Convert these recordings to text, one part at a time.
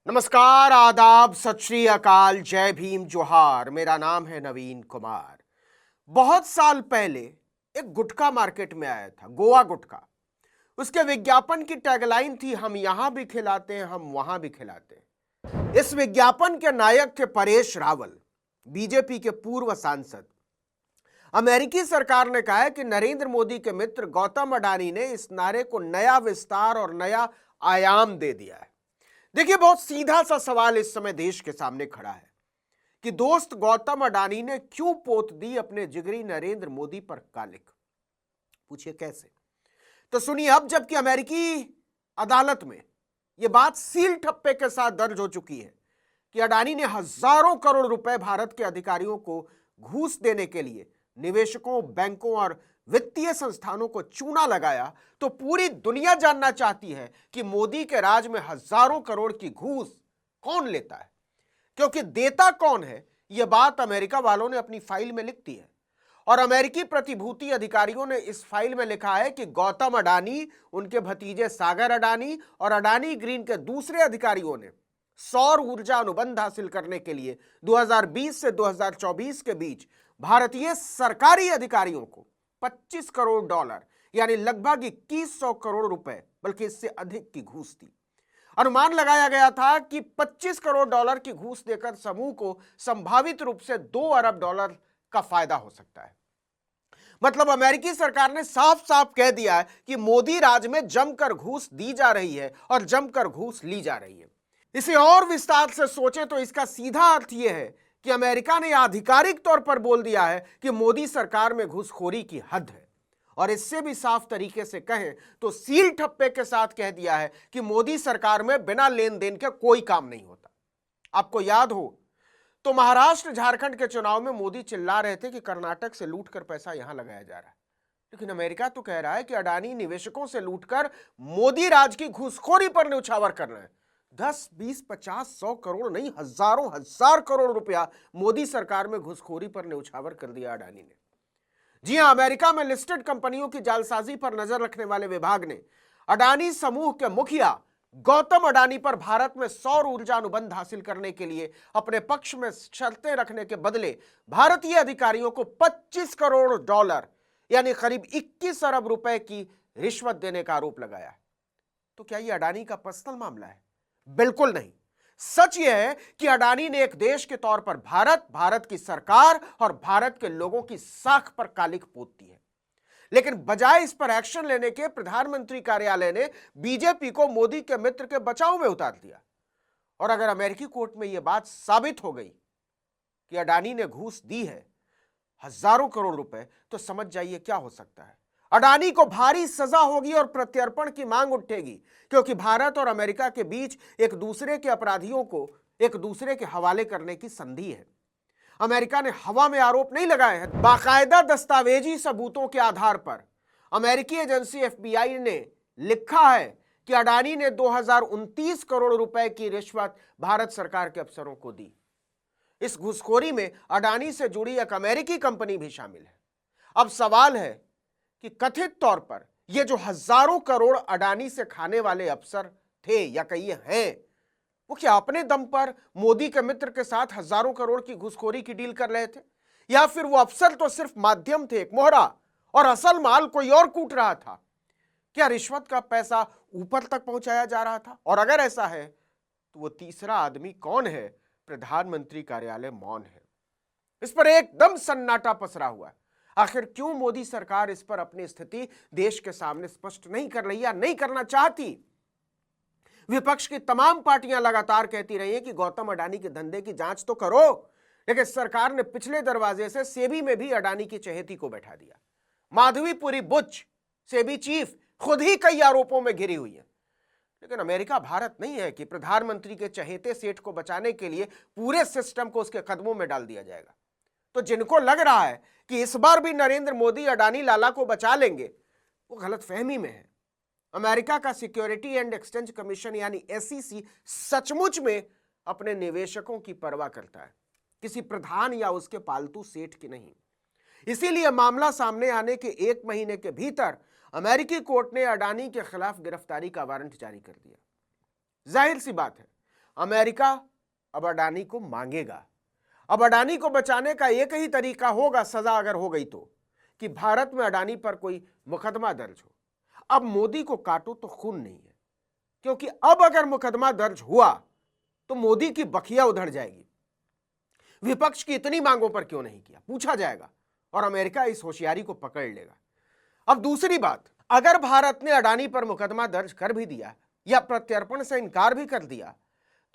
नमस्कार, आदाब, सत श्री अकाल, जय भीम, जोहार। मेरा नाम है नवीन कुमार। बहुत साल पहले एक गुटखा मार्केट में आया था, गोवा गुटखा। उसके विज्ञापन की टैगलाइन थी, हम यहां भी खिलाते हैं, हम वहां भी खिलाते हैं। इस विज्ञापन के नायक थे परेश रावल, बीजेपी के पूर्व सांसद। अमेरिकी सरकार ने कहा है कि नरेंद्र मोदी के मित्र गौतम अडानी ने इस नारे को नया विस्तार और नया आयाम दे दिया है। देखिए, बहुत सीधा सा सवाल इस समय देश के सामने खड़ा है कि दोस्त गौतम अडानी ने क्यों पोत दी अपने जिगरी नरेंद्र मोदी पर कालिक। पूछिए कैसे? तो सुनिए, अब जबकि अमेरिकी अदालत में यह बात सील ठप्पे के साथ दर्ज हो चुकी है कि अडानी ने हजारों करोड़ रुपए भारत के अधिकारियों को घूस देने के लिए निवेशकों, बैंकों और वित्तीय संस्थानों को चूना लगाया, तो पूरी दुनिया जानना चाहती है कि मोदी के राज में हजारों करोड़ की घूस कौन लेता है, क्योंकि देता कौन है यह बात अमेरिका वालों ने अपनी फाइल में लिख दी है। और अमेरिकी प्रतिभूति अधिकारियों ने इस फाइल में लिखा है कि गौतम अडानी, उनके भतीजे सागर अडानी और अडानी ग्रीन के दूसरे अधिकारियों ने सौर ऊर्जा अनुबंध हासिल करने के लिए 2020 से 2024 के बीच भारतीय सरकारी अधिकारियों को $25 करोड़ यानी लगभग 2100 करोड़ रुपए, बल्कि इससे अधिक की घूस दी। अनुमान लगाया गया था कि $25 करोड़ की घूस देकर समूह को संभावित रूप से $2 अरब का फायदा हो सकता है। मतलब अमेरिकी सरकार ने साफ साफ कह दिया है कि मोदी राज में जमकर घूस दी जा रही है और जमकर घूस ली जा रही है। इसे और विस्तार से सोचे तो इसका सीधा अर्थ यह है कि अमेरिका ने आधिकारिक तौर पर बोल दिया है कि मोदी सरकार में घूसखोरी की हद है। और इससे भी साफ तरीके से कहें तो सील ठप्पे के साथ कह दिया है कि मोदी सरकार में बिना लेन देन के कोई काम नहीं होता। आपको याद हो तो महाराष्ट्र, झारखंड के चुनाव में मोदी चिल्ला रहे थे कि कर्नाटक से लूटकर पैसा यहां लगाया जा रहा है, लेकिन अमेरिका तो कह रहा है कि अडानी निवेशकों से लूटकर मोदी राज की घूसखोरी पर न्यौछावर कर रहे हैं। 10, 20, 50, 100 करोड़ नहीं, हजारों हजार करोड़ रुपया मोदी सरकार में घुसखोरी पर न्यौछावर कर दिया अडानी ने। जी हां, अमेरिका में लिस्टेड कंपनियों की जालसाजी पर नजर रखने वाले विभाग ने अडानी समूह के मुखिया गौतम अडानी पर भारत में सौर ऊर्जा अनुबंध हासिल करने के लिए अपने पक्ष में शर्तें रखने के बदले भारतीय अधिकारियों को $25 करोड़ यानी करीब 21 अरब रुपए की रिश्वत देने का आरोप लगाया है। तो क्या यह अडानी का पर्सनल मामला है? बिल्कुल नहीं। सच यह है कि अडानी ने एक देश के तौर पर भारत की सरकार और भारत के लोगों की साख पर कालिक पोत दी है। लेकिन बजाय इस पर एक्शन लेने के प्रधानमंत्री कार्यालय ने बीजेपी को मोदी के मित्र के बचाव में उतार दिया। और अगर अमेरिकी कोर्ट में यह बात साबित हो गई कि अडानी ने घूस दी है हजारों करोड़ रुपए, तो समझ जाइए क्या हो सकता है। अडानी को भारी सजा होगी और प्रत्यर्पण की मांग उठेगी, क्योंकि भारत और अमेरिका के बीच एक दूसरे के अपराधियों को एक दूसरे के हवाले करने की संधि है। अमेरिका ने हवा में आरोप नहीं लगाए हैं, बाकायदा दस्तावेजी सबूतों के आधार पर अमेरिकी एजेंसी FBI ने लिखा है कि अडानी ने 2029 करोड़ रुपए की रिश्वत भारत सरकार के अफसरों को दी। इस घुसखोरी में अडानी से जुड़ी एक अमेरिकी कंपनी भी शामिल है। अब सवाल है कि कथित तौर पर ये जो हजारों करोड़ अडानी से खाने वाले अफसर थे या कहिए हैं, वो क्या अपने दम पर मोदी के मित्र के साथ हजारों करोड़ की घुसखोरी की डील कर रहे थे, या फिर वो अफसर तो सिर्फ माध्यम थे, एक मोहरा, और असल माल कोई और कूट रहा था? क्या रिश्वत का पैसा ऊपर तक पहुंचाया जा रहा था? और अगर ऐसा है तो वो तीसरा आदमी कौन है? प्रधानमंत्री कार्यालय मौन है। इस पर एकदम सन्नाटा पसरा हुआ है। आखिर क्यों मोदी सरकार इस पर अपनी स्थिति देश के सामने स्पष्ट नहीं कर रही या नहीं करना चाहती? विपक्ष की तमाम पार्टियां लगातार कहती रही हैं कि गौतम अडानी के धंधे की जांच तो करो, लेकिन सरकार ने पिछले दरवाजे से सेबी में भी अडानी की चहेती को बैठा दिया। माधवीपुरी बुच, सेबी चीफ, खुद ही कई आरोपों में घिरी हुई है। लेकिन अमेरिका भारत नहीं है कि प्रधानमंत्री के चहेते सेठ को बचाने के लिए पूरे सिस्टम को उसके कदमों में डाल दिया जाएगा। तो जिनको लग रहा है कि इस बार भी नरेंद्र मोदी अडानी लाला को बचा लेंगे, वो गलतफहमी में है। अमेरिका का सिक्योरिटी एंड एक्सचेंज कमीशन यानी SEC सचमुच में अपने निवेशकों की परवाह करता है, किसी प्रधान या उसके पालतू सेठ की नहीं। इसीलिए मामला सामने आने के 1 महीने के भीतर अमेरिकी कोर्ट ने अडानी के खिलाफ गिरफ्तारी का वारंट जारी कर दिया। जाहिर सी बात है, अमेरिका अब अडानी को मांगेगा। अब अडानी को बचाने का एक ही तरीका होगा, सजा अगर हो गई तो, कि भारत में अडानी पर कोई मुकदमा दर्ज हो। अब मोदी को काटो तो खून नहीं है, क्योंकि अब अगर मुकदमा दर्ज हुआ तो मोदी की बखिया उधड़ जाएगी। विपक्ष की इतनी मांगों पर क्यों नहीं किया, पूछा जाएगा और अमेरिका इस होशियारी को पकड़ लेगा। अब दूसरी बात, अगर भारत ने अडानी पर मुकदमा दर्ज कर भी दिया या प्रत्यर्पण से इनकार भी कर दिया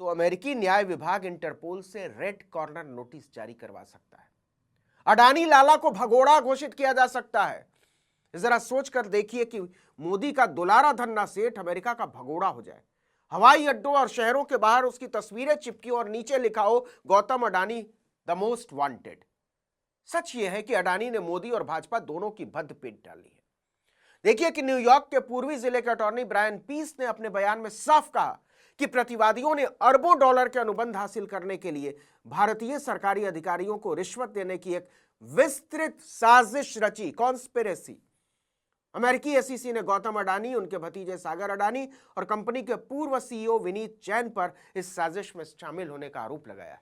तो अमेरिकी न्याय विभाग इंटरपोल से रेड कॉर्नर नोटिस जारी करवा सकता है। अडानी लाला को भगोड़ा घोषित किया जा सकता है। जरा सोचकर देखिए कि मोदी का दुलारा धन्ना सेठ अमेरिका का भगोड़ा हो जाए। हवाई अड्डों और शहरों के बाहर उसकी तस्वीरें चिपकी और नीचे लिखा हो Gautam Adani the most wanted. सच यह है कि अडानी ने मोदी और भाजपा दोनों की भद्द पेट डाली है। देखिए कि न्यूयॉर्क के पूर्वी जिले के अटॉर्नी ब्रायन पीस ने अपने बयान में साफ कहा कि प्रतिवादियों ने अरबों डॉलर के अनुबंध हासिल करने के लिए भारतीय सरकारी अधिकारियों को रिश्वत देने की एक विस्तृत साजिश रची, कॉन्स्पिरेसी। अमेरिकी एसईसी ने गौतम अडानी, उनके भतीजे सागर अडानी और कंपनी के पूर्व सीईओ विनीत जैन पर इस साजिश में शामिल होने का आरोप लगाया।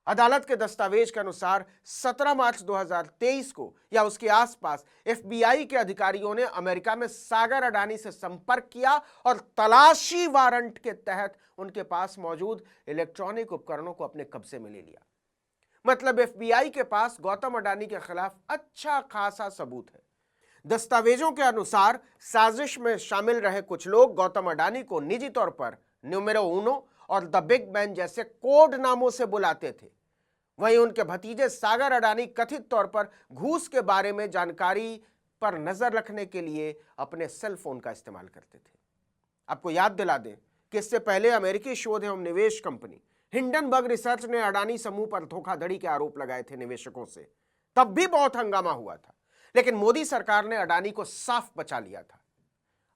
अदालत के दस्तावेज के अनुसार 17 मार्च 2023 को या उसके आसपास एफबीआई के अधिकारियों ने अमेरिका में सागर अडानी से संपर्क किया और तलाशी वारंट के तहत उनके पास मौजूद इलेक्ट्रॉनिक उपकरणों को अपने कब्जे में ले लिया। मतलब एफबीआई के पास गौतम अडानी के खिलाफ अच्छा खासा सबूत है। दस्तावेजों के अनुसार साजिश में शामिल रहे कुछ लोग गौतम अडानी को निजी तौर पर न्यूमेरो उनो और द बिग मैन जैसे कोड नामों से बुलाते थे। वहीं उनके भतीजे सागर अडानी कथित तौर पर घूस के बारे में जानकारी पर नजर रखने के लिए अपने सेल फोन का इस्तेमाल करते थे। आपको याद दिला दें कि इससे पहले अमेरिकी शोध एवं निवेश कंपनी हिंडनबर्ग रिसर्च ने अडानी समूह पर धोखाधड़ी के आरोप लगाए थे निवेशकों से। तब भी बहुत हंगामा हुआ था, लेकिन मोदी सरकार ने अडानी को साफ बचा लिया था।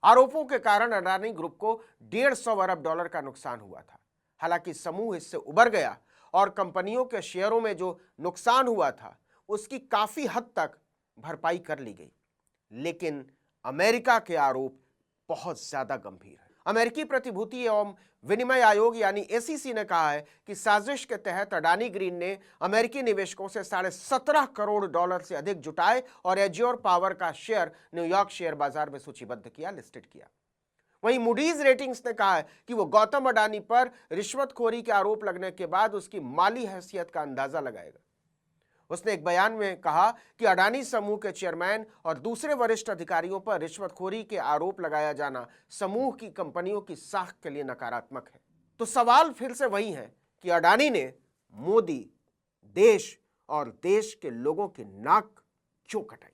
आरोपों के कारण अडानी ग्रुप को 150 अरब डॉलर का नुकसान हुआ था। हालांकि समूह इससे उबर गया और कंपनियों के शेयरों में जो नुकसान हुआ था उसकी काफी हद तक भरपाई कर ली गई। लेकिन अमेरिका के आरोप बहुत ज्यादा गंभीर है। अमेरिकी प्रतिभूति एवं विनिमय आयोग यानी एसईसी ने कहा है कि साजिश के तहत अडानी ग्रीन ने अमेरिकी निवेशकों से 17.5 करोड़ डॉलर से अधिक जुटाए और एज्योर पावर का शेयर न्यूयॉर्क शेयर बाजार में सूचीबद्ध किया, लिस्टेड किया। वहीं मूडीज रेटिंग्स ने कहा है कि वो गौतम अडानी पर रिश्वतखोरी के आरोप लगने के बाद उसकी माली हैसियत का अंदाजा लगाएगा। उसने एक बयान में कहा कि अडानी समूह के चेयरमैन और दूसरे वरिष्ठ अधिकारियों पर रिश्वतखोरी के आरोप लगाया जाना समूह की कंपनियों की साख के लिए नकारात्मक है। तो सवाल फिर से वही है कि अडानी ने मोदी, देश और देश के लोगों की नाक क्यों कटाई।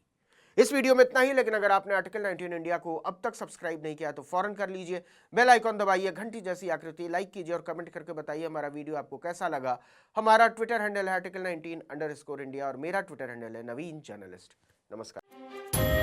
इस वीडियो में इतना ही, लेकिन अगर आपने आर्टिकल 19 इंडिया को अब तक सब्सक्राइब नहीं किया तो फौरन कर लीजिए। बेल आइकॉन दबाइए, घंटी जैसी आकृति लाइक कीजिए और कमेंट करके बताइए हमारा वीडियो आपको कैसा लगा। हमारा ट्विटर हैंडल है article19_India और मेरा ट्विटर हैंडल है नवीन जर्नलिस्ट। नमस्कार।